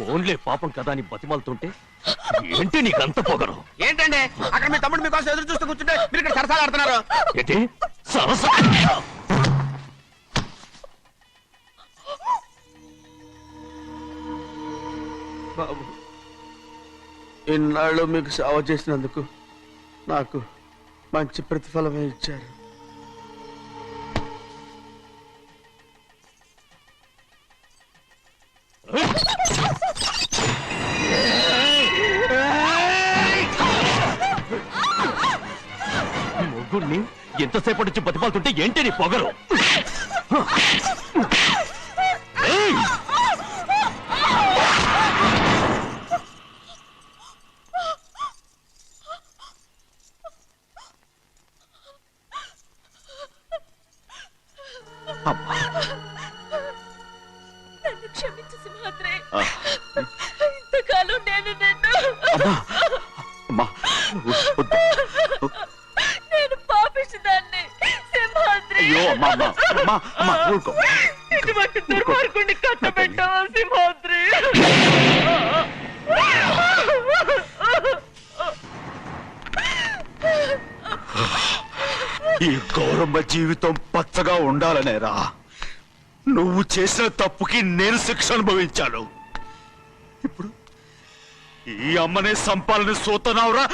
ఫోన్లే పాపం కదా అని బతిమాలుతుంటే ఏంటి నీకంత పొగరు? ఏంటండి అక్కడ మీ తమ్ముడు మీకోసం ఎదురు చూస్తూ కూర్చుంటే మీరు ఇక్కడ సరసాలు ఆడుతున్నారు. ఏంటి సరస? బాబు, ఇన్నాళ్ళు మీకు సేవ చేసినందుకు నాకు మంచి ప్రతిఫలమే ఇచ్చారు. మొగుణ్ణి ఎంతసేపటి నుంచి బతిమాలుతుంటే ఏంటి నీ పొగరు? నన్ను క్షమించు సింహాద్రి. ఇంతకాలం నేను నేను పాపిస్తుదాన్ని సింహాద్రి. ఇటువంటి దుర్మార్గుడిని కట్టబెట్టావా సింహాద్రి? ఈ గౌరమ్మ జీవితం పచ్చగా ఉండాలనేరా నువ్వు చేసిన తప్పుకి నేను శిక్ష అనుభవించాను. ఇప్పుడు ఈ అమ్మనే సంపాలని సోతనావురా.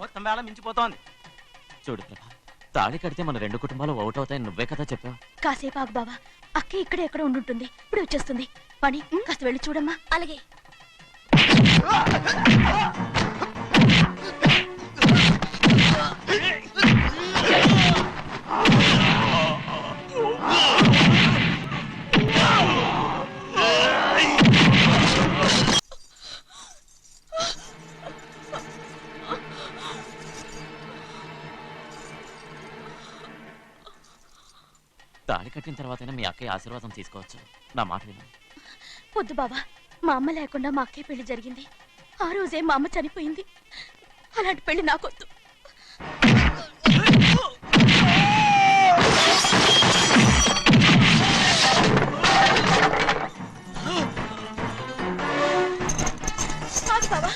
మొత్తం వేళ మించిపోతోంది. చూడు ప్రభా, తాళి కడితే మన రెండు కుటుంబాలు అవుట్ అవుతాయని నువ్వే కదా చెప్పావు. కాసేపు ఆగు బావా, అక్క ఇక్కడే ఎక్కడ ఉండుంటుంది, ఇప్పుడు వచ్చేస్తుంది. పని కాస్త వెళ్ళి చూడమ్మా. అలాగే. తాళి కట్టిన తర్వాతైనా మీ అక్కయ్య ఆశీర్వాదం తీసుకోవచ్చు. నా మాట విను. వద్దు బావా, మా అమ్మ లేకుండా మా అక్కయ్య పెళ్లి జరిగింది. ఆ రోజే మా అమ్మ చనిపోయింది. అలాంటి పెళ్లి నాకొద్దు. బావా,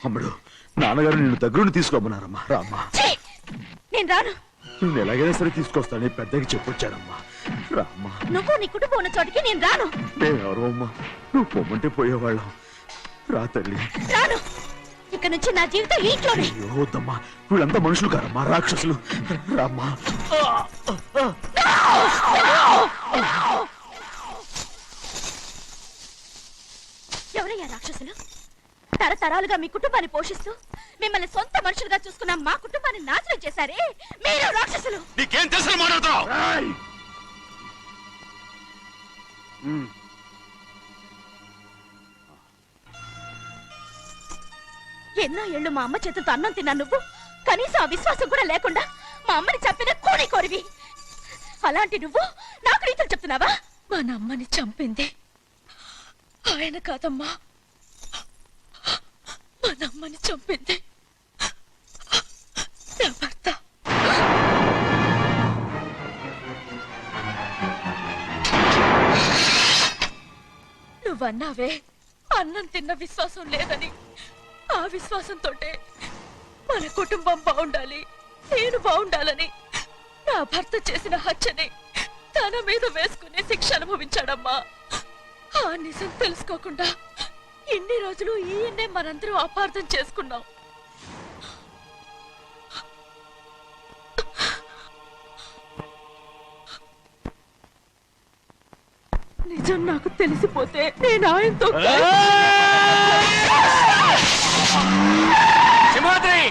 అమ్ముడు, నాన్నగారు నిన్ను దగ్గరుండి తీసుకోమన్నారమ్మా. రామ్మా. నేను రాను. నువ్వు ఎలాగైనా సరే తీసుకొస్తానని పెద్దకి చెప్పొచ్చానమ్మా. రామ్మా. నువ్వు నీ కుటుంబం ఉన్న చోటికి నేను రాను. మేమెవరు అమ్మా, నువ్వు పొమ్మంటే పోయేవాళ్ళం. రా తల్లి. రాను. ఇక్కడ నుంచి నా జీవితం ఇంట్లోనే. వద్దమ్మా, వీళ్ళంతా మనుషులు కారమ్మా, రాక్షసులు. రామ్మా. ఎవరయ్యా రాక్షసులు? తరతరాలుగా మీ కుటుంబాన్ని పోషిస్తూ మిమ్మల్ని సొంత మనుషులుగా చూసుకున్న మా కుటుంబాన్ని నాశనం చేశారే మీరు రాక్షసులు. నీకేం తెలుసు మాట్లాడతావు? ఎన్నో ఏళ్ళు మా అమ్మ చేతులతో అన్నం తిన్నా నువ్వు కనీసం ఆ విశ్వాసం కూడా లేకుండా మా అమ్మని చంపిన కోడి కోరివి. అలాంటి నువ్వు నాకు రీతులు చెప్తున్నావా? మా అమ్మని చంపింది ఆయన కాదమ్మా, మా అమ్మని చంపింది నా భర్త. నువ్వన్నావే అన్నం తిన్న విశ్వాసం లేదని. ఆ విశ్వాసంతో మన కుటుంబం బాగుండాలి, నేను బాగుండాలని నా భర్త చేసిన హత్యని తన మీద వేసుకునే శిక్ష అనుభవించాడమ్మా. ఆ నిజం తెలుసుకోకుండా ఇన్ని రోజులు ఈయన్నే మనందరం అపార్థం చేసుకున్నాం. నిజం నాకు తెలిసిపోతే నేను ఆయనతో సింహాద్రి!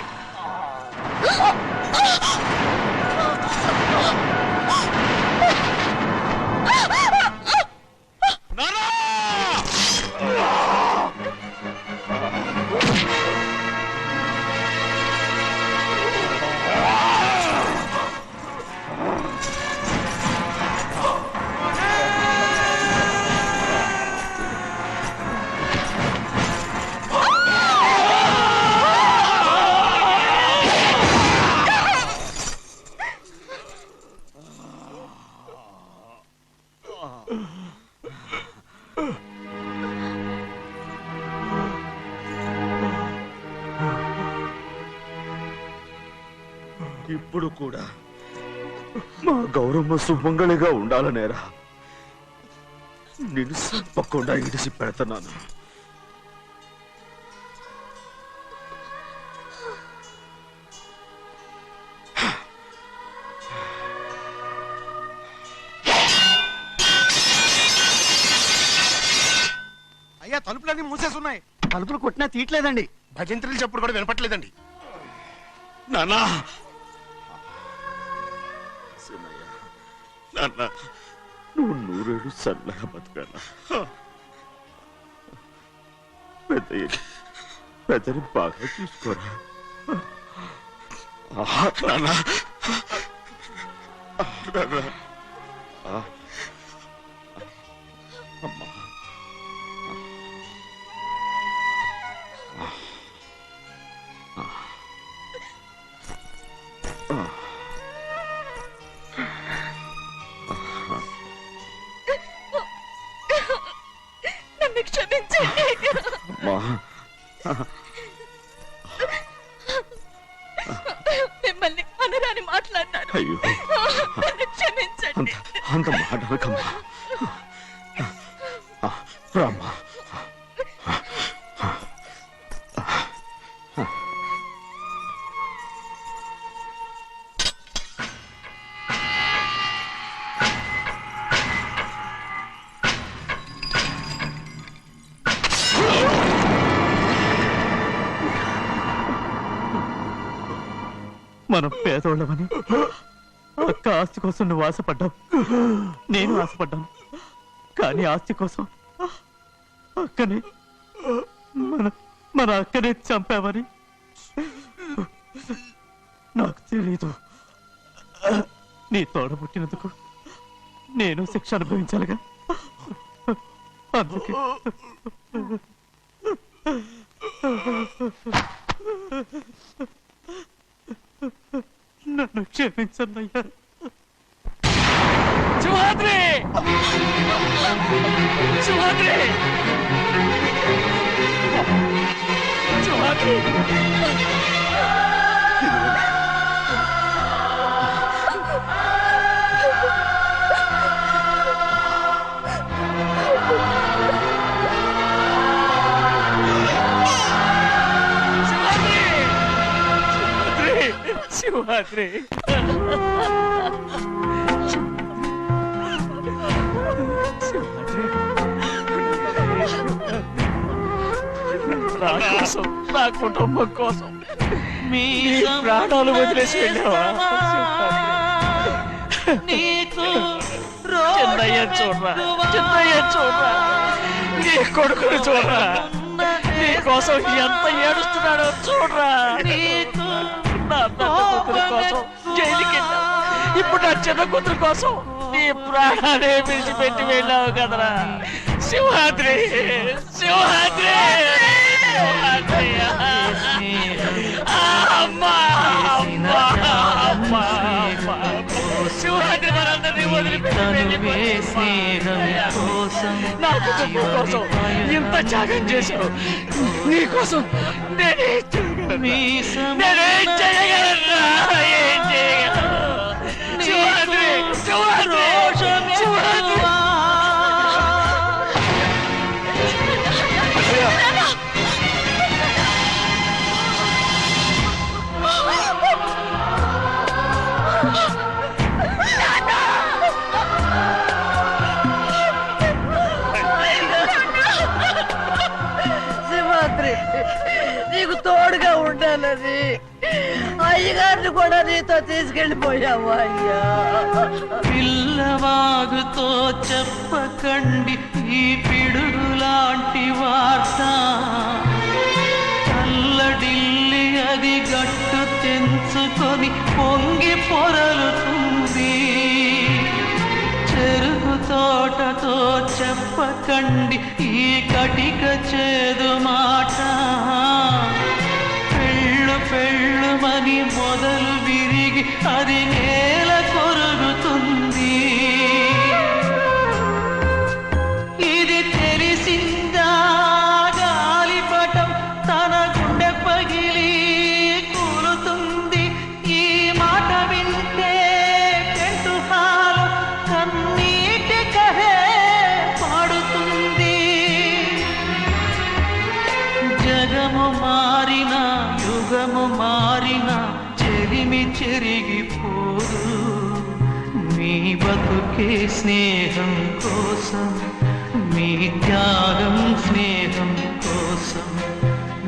ఇప్పుడు కూడా మా గౌరమ్మ సుమంగళిగా ఉండాలనేరా నేను తప్పకుండా ఇడిసి పెడతాను. అయ్యా తలుపులన్నీ మూసేసున్నాయి. తలుపులు కొట్టినా తీయట్లేదండి. భజంత్రులు చెప్పుడు కూడా వినపట్లేదండి. నాన్నా సినయ్య, నాన్న నువ్వు నూరేళ్ళు చల్లగా బతకాలా. పెద్దని బాగా చూసుకోరా. నాన్న అమ్మా నన్ను క్షమించండి. మిమ్మల్ని అనరాని మాట్లాడినాను. అయ్యో నన్ను క్షమించండి. అంత మాటలకమ్మా. రామ్మా. మనం పేదోళ్ళమని అక్క ఆస్తి కోసం నువ్వు ఆశపడ్డావు, నేను ఆశపడ్డాను. కానీ ఆస్తి కోసం అక్కని మన అక్కనే చంపావని నాకు తెలీదు. నీ తోడ పుట్టినందుకు నేను శిక్ష అనుభవించాలిగా. అందుకే నన్ను క్షమించన్నయ్యా. సింహాద్రి! సింహాద్రి! సింహాద్రి! శివాద్రి నా కోసం, నా కుటుంబం కోసం మీ ప్రాణాలు వదిలేసి వెళ్ళావా? చిన్నయ్య చూడరా, చిన్నయ్య చూడరా, నీ కొడుకుని చూడరా, నీ కోసం ఎంత ఏడుస్తున్నాడో చూడరా. నా పెద్ద కూతురు కోసం జైలుకి వెళ్ళావు, ఇప్పుడు నా చిన్న కూతురు కోసం నీ ప్రాణాలే విడిచిపెట్టి వెళ్ళావు కదరా. సింహాద్రి సింహాద్రి సింహాద్రి. అమ్మా అమ్మా అమ్మా సింహాద్రి మనందరినీ వదిలిపెట్టి నా కుటుంబం కోసం ఇంత త్యాగం చేశావు. నీ కోసం నేనేం చేయగలరా? ఏం చేయగలను? సింహాద్రి సింహాద్రి సింహాద్రి. సింహాద్రి, నీకు తోడుగా ఉండాలని అయ్యగారిని కూడా నీతో తీసుకెళ్ళిపోయావు. అయ్యా, పిల్లవాగుతో చెప్పకండి ఈ పిడుగులాంటి వార్త, చల్లడిల్లి అది గట్టు తెంచుకొని పొంగి పొరలుతుంది. చెరుకు తోటతో చెప్పకండి ఈ కటిక చేదు మాట, పెళ్ళు పెళ్ళుమని మొదలు విరిగి అది నేల కొరుగుతుంది. ఇది తెలిసిందా గాలిపటం తన గుండె పగిలి కూలుతుంది. ఈ మాట వింటే పెంటు హాలు కన్నీటి కహే పాడుతుంది. జగము మారిన యుగము మారిన చెలిమి చెరిగిపోదు. మీ బతుకే స్నేహం కోసం, మీ త్యాగం స్నేహం కోసం,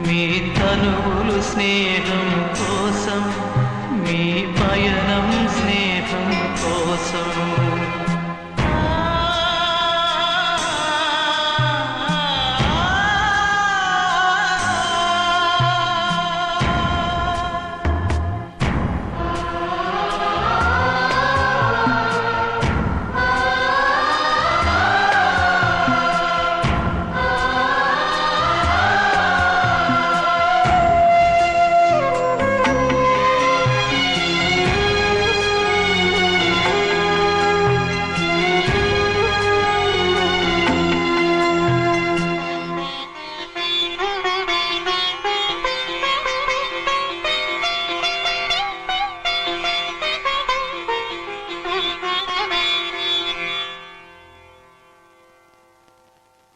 మీ తనువులు స్నేహం కోసం, మీ పయనం